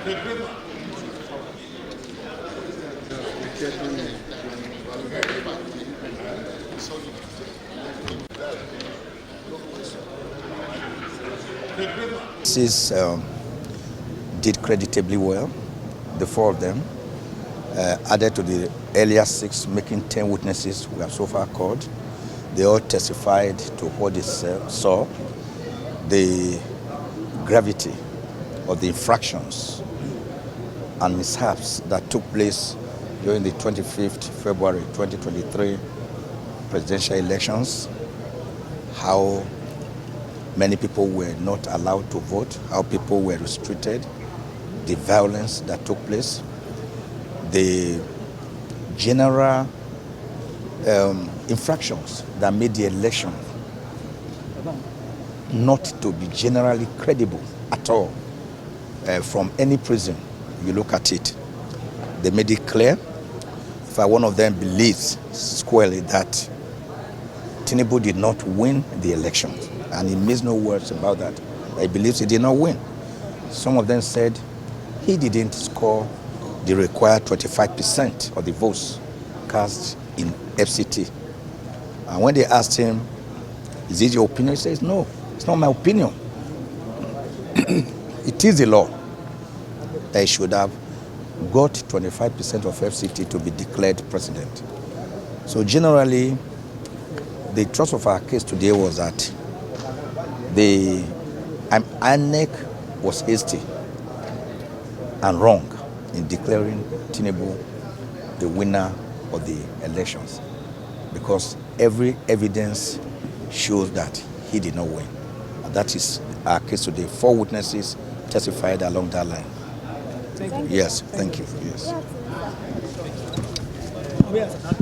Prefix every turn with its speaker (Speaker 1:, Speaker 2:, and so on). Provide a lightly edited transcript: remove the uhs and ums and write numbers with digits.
Speaker 1: This did creditably well, the four of them, added to the earlier 6, making 10 witnesses we have so far called. They all testified to what they saw, the gravity of the infractions and mishaps that took place during the 25th February 2023 presidential elections, how many people were not allowed to vote, how people were restricted, the violence that took place, the general infractions that made the election not to be generally credible at all from any prison. You look at it, they made it clear. If one of them believes squarely that Tinubu did not win the election, and he makes no words about that, he believes he did not win. Some of them said he didn't score the required 25% of the votes cast in FCT. And when they asked him, is it your opinion? He says, no, it's not my opinion. It is the law that he should have got 25% of FCT to be declared president. So generally, the thrust of our case today was that the INEC was hasty and wrong in declaring Tinubu the winner of the elections, because every evidence shows that he did not win. And that is our case today. 4 witnesses testified along that line. Thank you. Yes, thank you. Yes.